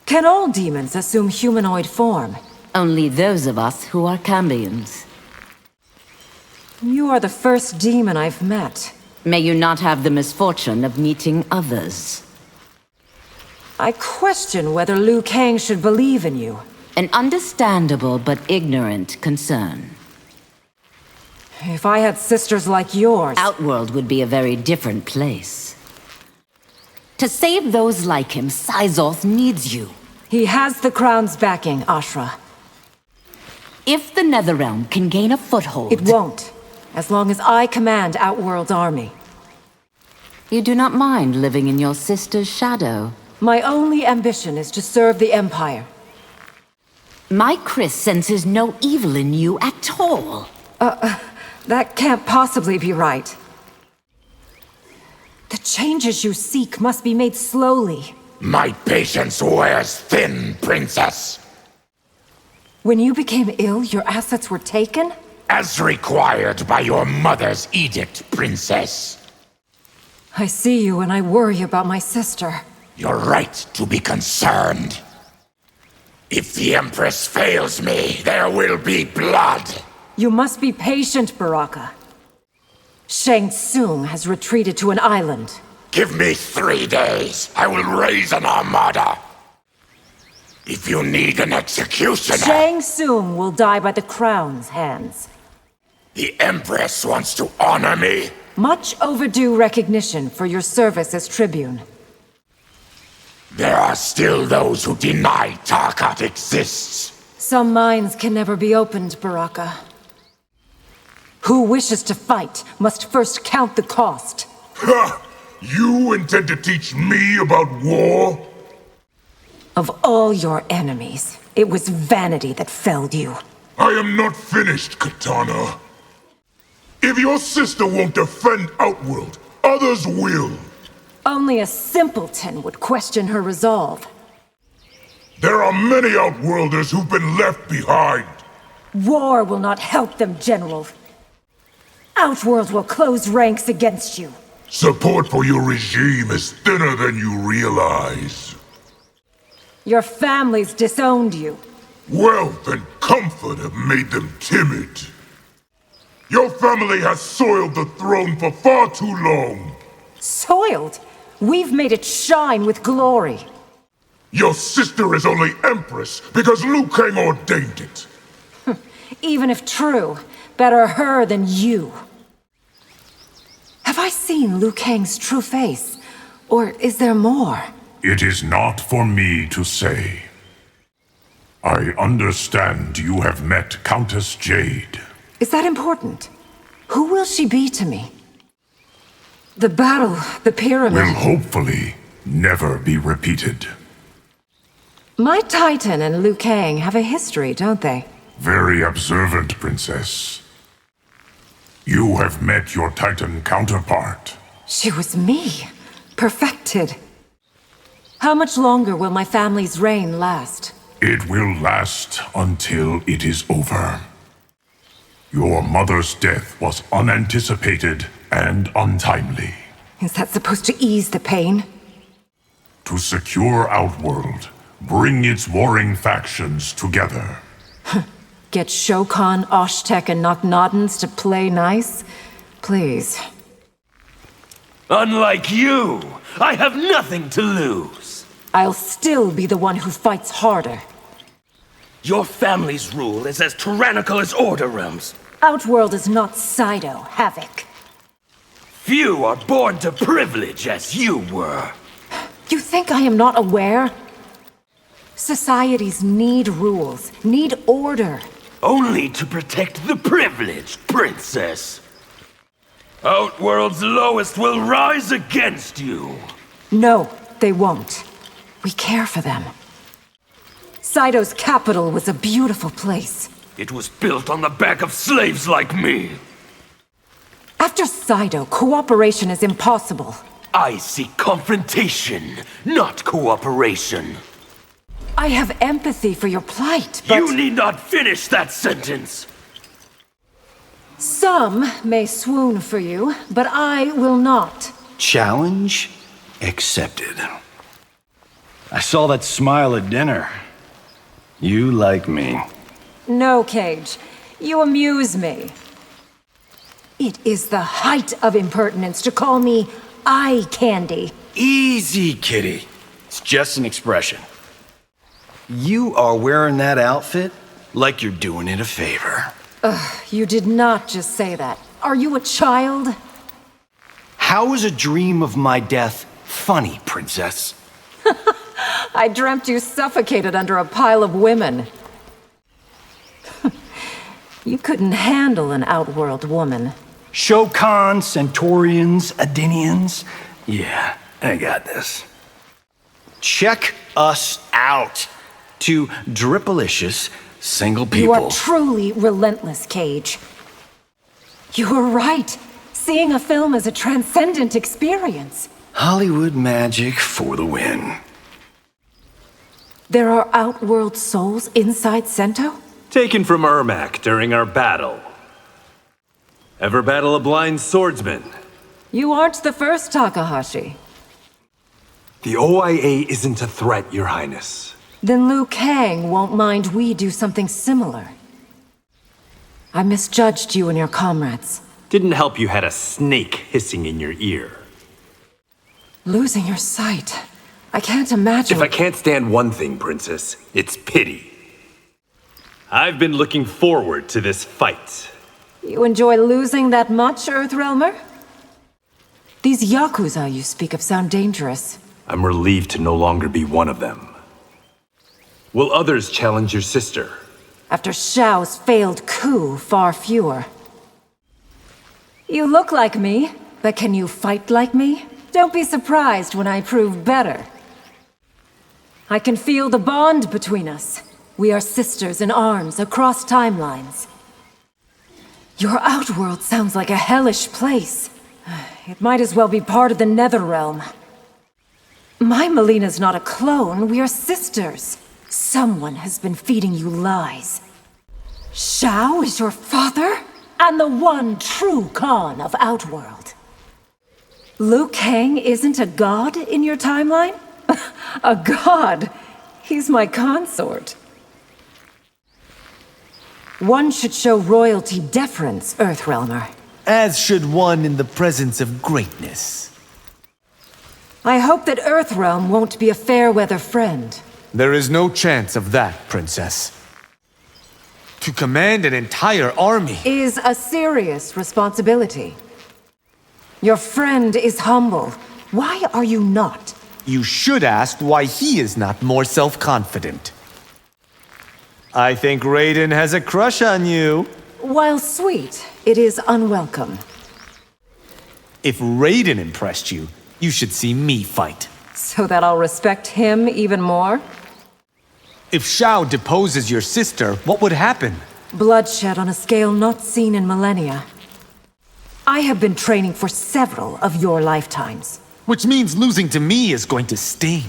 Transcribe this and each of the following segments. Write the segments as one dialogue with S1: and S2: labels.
S1: Can all demons assume humanoid form?
S2: Only those of us who are Cambions.
S1: You are the first demon I've met.
S2: May you not have the misfortune of meeting others.
S1: I question whether Liu Kang should believe in you.
S2: An understandable but ignorant concern.
S1: If I had sisters like yours...
S2: Outworld would be a very different place. To save those like him, Syzoth needs you.
S1: He has the crown's backing, Ashra.
S2: If the Netherrealm can gain a foothold...
S1: It won't, as long as I command Outworld's army.
S2: You do not mind living in your sister's shadow?
S1: My only ambition is to serve the Empire.
S2: My Chris senses no evil in you at all.
S1: That can't possibly be right. The changes you seek must be made slowly.
S3: My patience wears thin, Princess.
S1: When you became ill, your assets were taken?
S3: As required by your mother's edict, Princess.
S1: I see you and I worry about my sister.
S3: You're right to be concerned. If the Empress fails me, there will be blood.
S1: You must be patient, Baraka. Shang Tsung has retreated to an island.
S3: Give me 3 days. I will raise an armada. If you need an executioner...
S1: Shang Tsung will die by the crown's hands.
S3: The Empress wants to honor me?
S1: Much overdue recognition for your service as Tribune.
S3: There are still those who deny Tarkat exists.
S1: Some minds can never be opened, Baraka. Who wishes to fight must first count the cost.
S4: Ha! You intend to teach me about war?
S1: Of all your enemies, it was vanity that felled you.
S4: I am not finished, Keitāna. If your sister won't defend Outworld, others will.
S1: Only a simpleton would question her resolve.
S4: There are many Outworlders who've been left behind.
S1: War will not help them, General. Outworld will close ranks against you.
S4: Support for your regime is thinner than you realize.
S1: Your family's disowned you.
S4: Wealth and comfort have made them timid. Your family has soiled the throne for far too long.
S1: Soiled? We've made it shine with glory.
S4: Your sister is only Empress because Liu Kang ordained it.
S1: Even if true, better her than you. Have I seen Liu Kang's true face? Or is there more?
S4: It is not for me to say. I understand you have met Countess Jade.
S1: Is that important? Who will she be to me? The battle, the pyramid...
S4: Will hopefully never be repeated.
S1: My Titan and Liu Kang have a history, don't they?
S4: Very observant, Princess. You have met your Titan counterpart.
S1: She was me. Perfected. How much longer will my family's reign last?
S4: It will last until it is over. Your mother's death was unanticipated and untimely.
S1: Is that supposed to ease the pain?
S4: To secure Outworld, bring its warring factions together.
S1: Get Shokan, Oshtek, and Knocknoddins to play nice? Please.
S5: Unlike you, I have nothing to lose.
S1: I'll still be the one who fights harder.
S5: Your family's rule is as tyrannical as Order Realms.
S1: Outworld is not Cydo, Havoc.
S5: Few are born to privilege as you were.
S1: You think I am not aware? Societies need rules, need order.
S5: Only to protect the privileged, Princess. Outworld's lowest will rise against you.
S1: No, they won't. We care for them. Cydo's capital was a beautiful place.
S5: It was built on the back of slaves like me.
S1: After Cydo, cooperation is impossible.
S5: I seek confrontation, not cooperation.
S1: I have empathy for your plight, but...
S5: You need not finish that sentence!
S1: Some may swoon for you, but I will not.
S6: Challenge accepted.
S5: I saw that smile at dinner. You like me.
S1: No, Cage. You amuse me. It is the height of impertinence to call me eye candy.
S5: Easy, kitty. It's just an expression. You are wearing that outfit like you're doing it a favor.
S1: You did not just say that. Are you a child?
S5: How is a dream of my death funny, princess?
S1: I dreamt you suffocated under a pile of women. You couldn't handle an outworld woman.
S5: Shokan, Centaurians, Adinians. Yeah, I got this. Check us out. Two dripalicious single people.
S1: You are truly relentless, Cage. You were right. Seeing a film is a transcendent experience.
S5: Hollywood magic for the win.
S1: There are outworld souls inside Sento?
S6: Taken from Ermac during our battle. Ever battle a blind swordsman?
S1: You aren't the first, Takahashi.
S6: The OIA isn't a threat, Your Highness.
S1: Then Liu Kang won't mind we do something similar. I misjudged you and your comrades.
S6: Didn't help you had a snake hissing in your ear.
S1: Losing your sight. I can't imagine.
S6: If I can't stand one thing, Princess, it's pity. I've been looking forward to this fight.
S1: You enjoy losing that much, Earthrealmer? These Yakuza you speak of sound dangerous.
S6: I'm relieved to no longer be one of them. Will others challenge your sister?
S1: After Xiao's failed coup, far fewer. You look like me, but can you fight like me? Don't be surprised when I prove better. I can feel the bond between us. We are sisters in arms across timelines. Your outworld sounds like a hellish place. It might as well be part of the Netherrealm. My Melina's not a clone, we are sisters. Someone has been feeding you lies. Xiao is your father? And the one true Khan of Outworld. Liu Kang isn't a god in your timeline? A god? He's my consort. One should show royalty deference, Earthrealmer.
S7: As should one in the presence of greatness.
S1: I hope that Earthrealm won't be a fair-weather friend.
S7: There is no chance of that, Princess. To command an entire army
S1: Is a serious responsibility. Your friend is humble. Why are you not?
S7: You should ask why he is not more self-confident. I think Raiden has a crush on you.
S1: While sweet, it is unwelcome.
S7: If Raiden impressed you, you should see me fight.
S1: So that I'll respect him even more?
S7: If Xiao deposes your sister, what would happen?
S1: Bloodshed on a scale not seen in millennia. I have been training for several of your lifetimes.
S7: Which means losing to me is going to sting.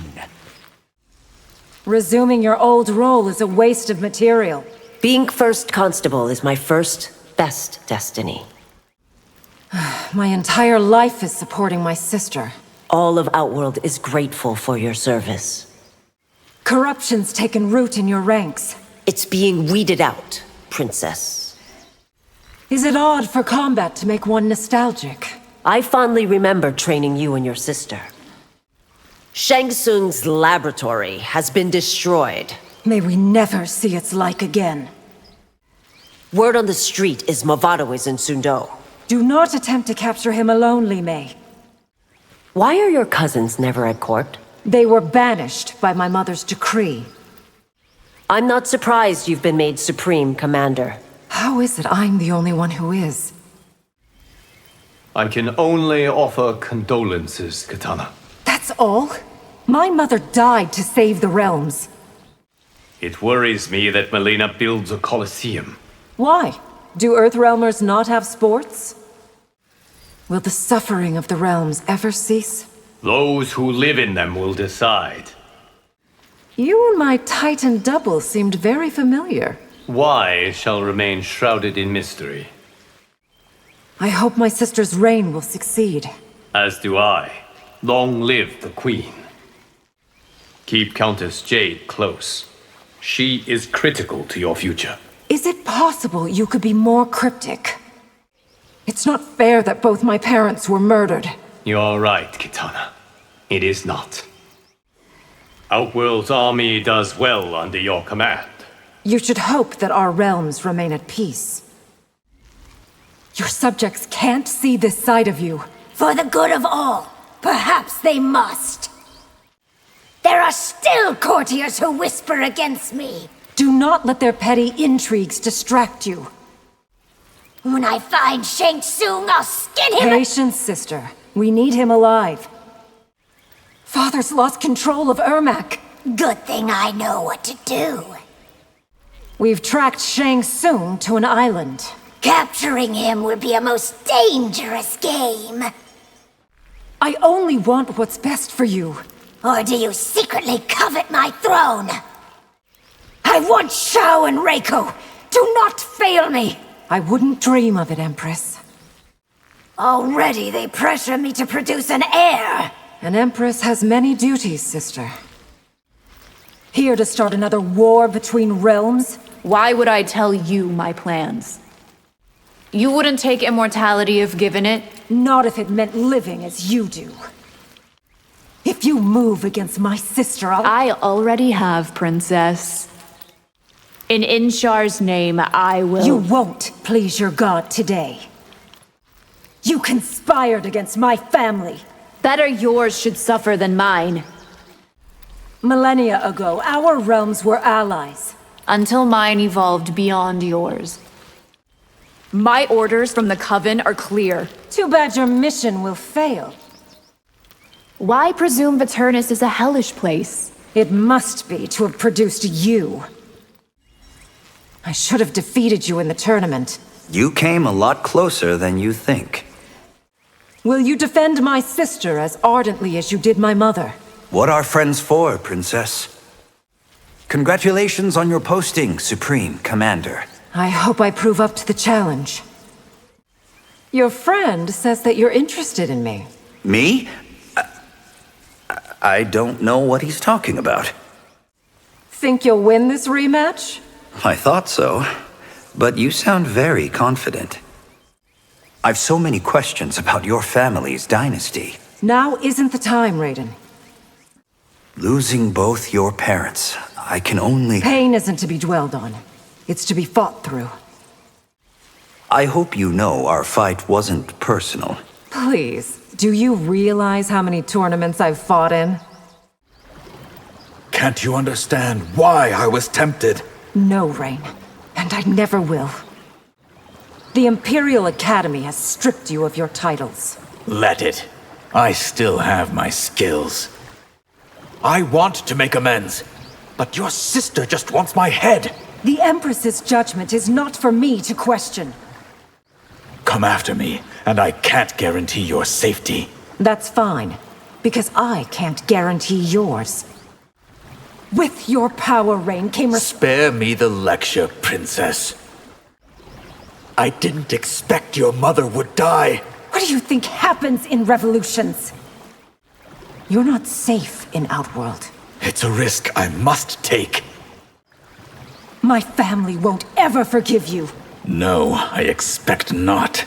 S1: Resuming your old role is a waste of material.
S2: Being first constable is my first, best destiny.
S1: My entire life is supporting my sister.
S2: All of Outworld is grateful for your service.
S1: Corruption's taken root in your ranks.
S2: It's being weeded out, Princess.
S1: Is it odd for combat to make one nostalgic?
S2: I fondly remember training you and your sister. Shang Tsung's laboratory has been destroyed.
S1: May we never see its like again.
S2: Word on the street is Movado is in Sundo.
S1: Do not attempt to capture him alone, Li Mei.
S2: Why are your cousins never at court?
S1: They were banished by my mother's decree.
S2: I'm not surprised you've been made Supreme Commander.
S1: How is it I'm the only one who is?
S8: I can only offer condolences, Keiitana.
S1: That's all? My mother died to save the realms.
S8: It worries me that Melina builds a coliseum.
S1: Why? Do Earthrealmers not have sports? Will the suffering of the realms ever cease?
S8: Those who live in them will decide.
S1: You and my Titan double seemed very familiar.
S8: Why shall remain shrouded in mystery.
S1: I hope my sister's reign will succeed.
S8: As do I. Long live the Queen. Keep Countess Jade close. She is critical to your future.
S1: Is it possible you could be more cryptic? It's not fair that both my parents were murdered.
S8: You're right, Keitāna. It is not. Outworld's army does well under your command.
S1: You should hope that our realms remain at peace. Your subjects can't see this side of you.
S9: For the good of all, perhaps they must. There are still courtiers who whisper against me.
S1: Do not let their petty intrigues distract you.
S9: When I find Shang Tsung, I'll skin him.
S1: Patience, sister. We need him alive. Father's lost control of Ermac.
S9: Good thing I know what to do.
S1: We've tracked Shang Tsung to an island.
S9: Capturing him would be a most dangerous game.
S1: I only want what's best for you.
S9: Or do you secretly covet my throne? I want Shao and Reiko. Do not fail me.
S1: I wouldn't dream of it, Empress.
S9: Already they pressure me to produce an heir.
S1: An Empress has many duties, sister. Here to start another war between realms?
S10: Why would I tell you my plans? You wouldn't take immortality if given it?
S1: Not if it meant living as you do. If you move against my sister,
S10: I already have, Princess. In Inshar's name, I will—
S1: You won't please your god today. You conspired against my family.
S10: Better yours should suffer than mine.
S1: Millennia ago, our realms were allies.
S10: Until mine evolved beyond yours. My orders from the Coven are clear.
S1: Too bad your mission will fail.
S10: Why presume Veternus is a hellish place?
S1: It must be to have produced you. I should have defeated you in the tournament.
S11: You came a lot closer than you think.
S1: Will you defend my sister as ardently as you did my mother?
S11: What are friends for, Princess? Congratulations on your posting, Supreme Commander.
S1: I hope I prove up to the challenge. Your friend says that you're interested in me.
S11: Me? I don't know what he's talking about.
S1: Think you'll win this rematch?
S11: I thought so, but you sound very confident. I've so many questions about your family's dynasty.
S1: Now isn't the time, Raiden.
S11: Losing both your parents, I can only—
S1: Pain isn't to be dwelled on. It's to be fought through.
S11: I hope you know our fight wasn't personal.
S1: Please, do you realize how many tournaments I've fought in?
S12: Can't you understand why I was tempted?
S1: No, Rain. And I never will. The Imperial Academy has stripped you of your titles.
S12: Let it. I still have my skills. I want to make amends, but your sister just wants my head.
S1: The Empress's judgment is not for me to question.
S12: Come after me, and I can't guarantee your safety.
S1: That's fine, because I can't guarantee yours. With your power, Rain, came—
S12: Spare me the lecture, Princess. I didn't expect your mother would die.
S1: What do you think happens in revolutions? You're not safe in Outworld.
S12: It's a risk I must take.
S1: My family won't ever forgive you.
S12: No, I expect not.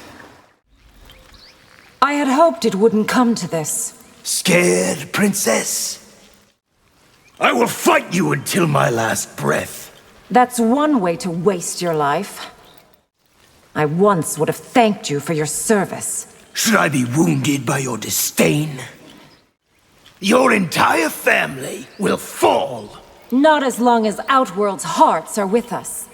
S1: I had hoped it wouldn't come to this.
S5: Scared, Princess? I will fight you until my last breath.
S1: That's one way to waste your life. I once would have thanked you for your service.
S5: Should I be wounded by your disdain? Your entire family will fall.
S1: Not as long as Outworld's hearts are with us.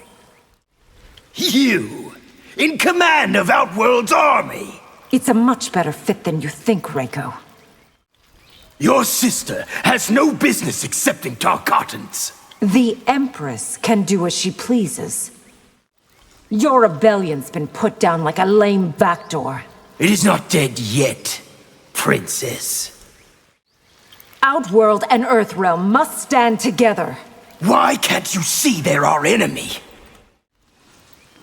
S5: You, in command of Outworld's army.
S1: It's a much better fit than you think, Reiko.
S5: Your sister has no business accepting Tarkatans.
S1: The Empress can do as she pleases. Your rebellion's been put down like a lame backdoor.
S5: It is not dead yet, Princess.
S1: Outworld and Earthrealm must stand together.
S5: Why can't you see they're our enemy?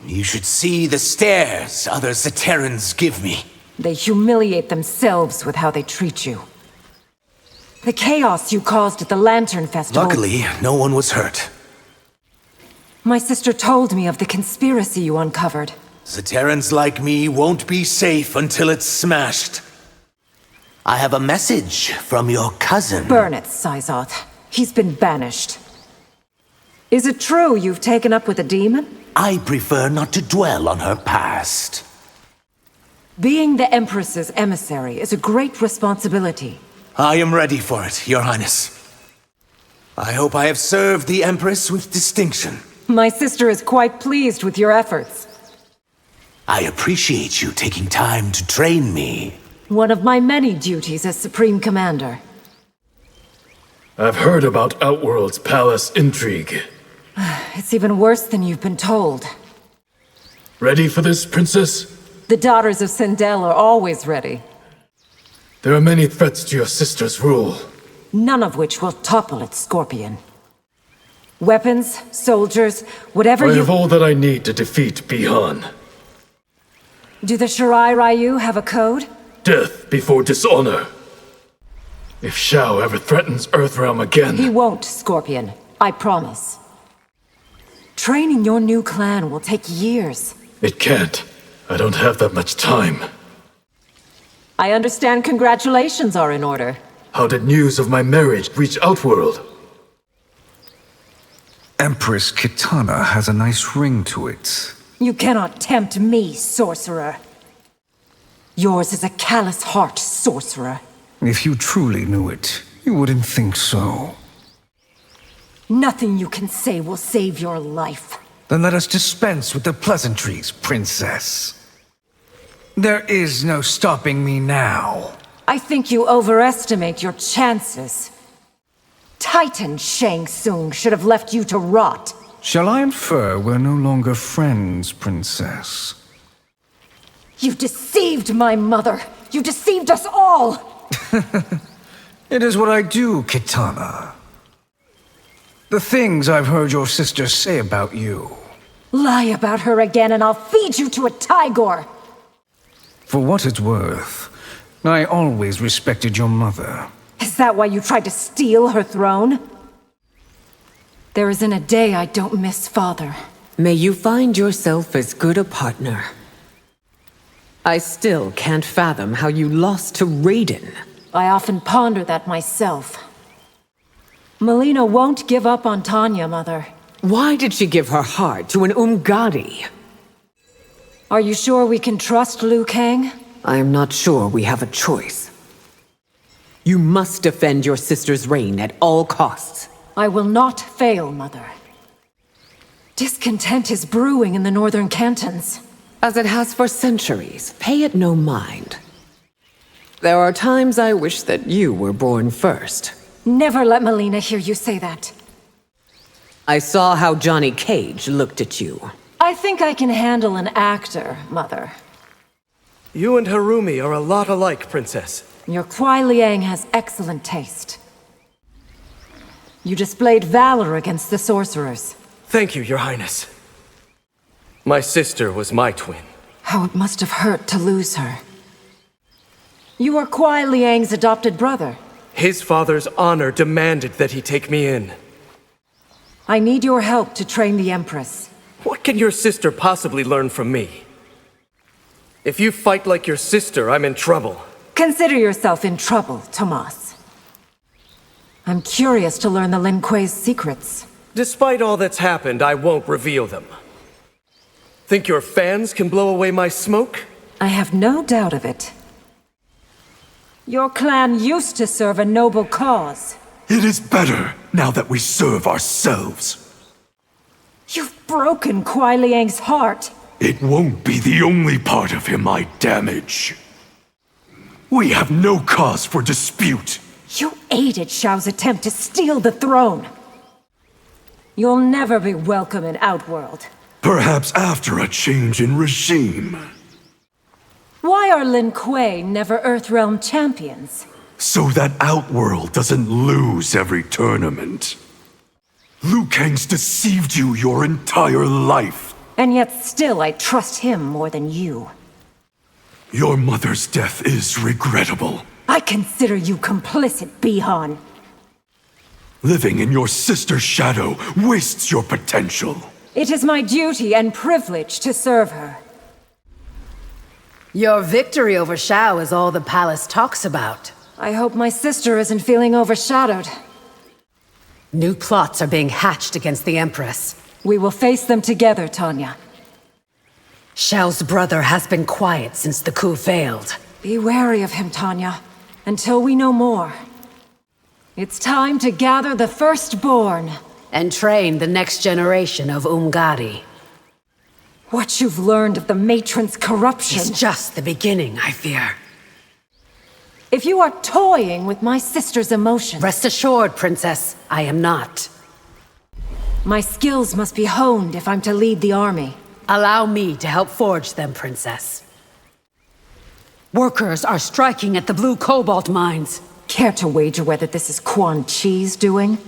S13: You should see the stares other Zaterrans give me.
S1: They humiliate themselves with how they treat you. The chaos you caused at the Lantern Festival...
S13: Luckily, no one was hurt.
S1: My sister told me of the conspiracy you uncovered.
S13: Zaterrans like me won't be safe until it's smashed. I have a message from your cousin.
S1: Burn it, Sizoth. He's been banished. Is it true you've taken up with a demon?
S13: I prefer not to dwell on her past.
S1: Being the Empress's emissary is a great responsibility.
S13: I am ready for it, Your Highness. I hope I have served the Empress with distinction.
S1: My sister is quite pleased with your efforts.
S13: I appreciate you taking time to train me.
S1: One of my many duties as Supreme Commander.
S14: I've heard about Outworld's palace intrigue.
S1: It's even worse than you've been told.
S14: Ready for this, Princess?
S1: The daughters of Sindel are always ready.
S14: There are many threats to your sister's rule.
S1: None of which will topple its Scorpion. Weapons, soldiers, whatever
S14: I have all that I need to defeat Bihan.
S1: Do the Shirai Ryu have a code?
S14: Death before dishonor. If Shao ever threatens Earthrealm again...
S1: He won't, Scorpion. I promise. Training your new clan will take years.
S14: It can't. I don't have that much time.
S1: I understand congratulations are in order.
S14: How did news of my marriage reach Outworld?
S15: Empress Keitanna has a nice ring to it.
S1: You cannot tempt me, sorcerer. Yours is a callous heart, sorcerer.
S15: If you truly knew it, you wouldn't think so.
S1: Nothing you can say will save your life.
S15: Then let us dispense with the pleasantries, Princess. There is no stopping me now.
S1: I think you overestimate your chances. Titan Shang Tsung should have left you to rot.
S15: Shall I infer we're no longer friends, Princess?
S1: You deceived my mother! You deceived us all!
S15: It is what I do, Keitanna. The things I've heard your sister say about you.
S1: Lie about her again and I'll feed you to a tiger!
S15: For what it's worth, I always respected your mother.
S1: Is that why you tried to steal her throne? There isn't a day I don't miss Father.
S2: May you find yourself as good a partner. I still can't fathom how you lost to Raiden.
S1: I often ponder that myself. Melina won't give up on Tanya, Mother.
S2: Why did she give her heart to an Umgadi?
S1: Are you sure we can trust Liu Kang?
S2: I am not sure we have a choice. You must defend your sister's reign at all costs.
S1: I will not fail, Mother. Discontent is brewing in the northern cantons.
S2: As it has for centuries, pay it no mind. There are times I wish that you were born first.
S1: Never let Melina hear you say that.
S2: I saw how Johnny Cage looked at you.
S1: I think I can handle an actor, Mother.
S16: You and Harumi are a lot alike, Princess.
S1: Your Kuai Liang has excellent taste. You displayed valor against the sorcerers.
S16: Thank you, Your Highness. My sister was my twin.
S1: How it must have hurt to lose her. You are Kuai Liang's adopted brother.
S16: His father's honor demanded that he take me in.
S1: I need your help to train the Empress.
S16: What can your sister possibly learn from me? If you fight like your sister, I'm in trouble.
S1: Consider yourself in trouble, Tomas. I'm curious to learn the Lin Kuei's secrets.
S16: Despite all that's happened, I won't reveal them. Think your fans can blow away my smoke?
S1: I have no doubt of it. Your clan used to serve a noble cause.
S17: It is better now that we serve ourselves.
S1: You've broken Kuai Liang's heart.
S17: It won't be the only part of him I damage. We have no cause for dispute.
S1: You aided Shao's attempt to steal the throne. You'll never be welcome in Outworld.
S17: Perhaps after a change in regime.
S1: Why are Lin Kuei never Earthrealm champions?
S17: So that Outworld doesn't lose every tournament. Liu Kang's deceived you your entire life.
S1: And yet still I trust him more than you.
S17: Your mother's death is regrettable.
S1: I consider you complicit, Bihan.
S17: Living in your sister's shadow wastes your potential.
S1: It is my duty and privilege to serve her.
S2: Your victory over Shao is all the palace talks about.
S1: I hope my sister isn't feeling overshadowed.
S2: New plots are being hatched against the Empress.
S1: We will face them together, Tanya.
S2: Shao's brother has been quiet since the coup failed.
S1: Be wary of him, Tanya, until we know more. It's time to gather the firstborn.
S2: And train the next generation of Umgadi.
S1: What you've learned of the matron's corruption...
S2: is just the beginning, I fear.
S1: If you are toying with my sister's emotions...
S2: Rest assured, Princess, I am not.
S1: My skills must be honed if I'm to lead the army.
S2: Allow me to help forge them, Princess. Workers are striking at the blue cobalt mines.
S1: Care to wager whether this is Quan Chi's doing?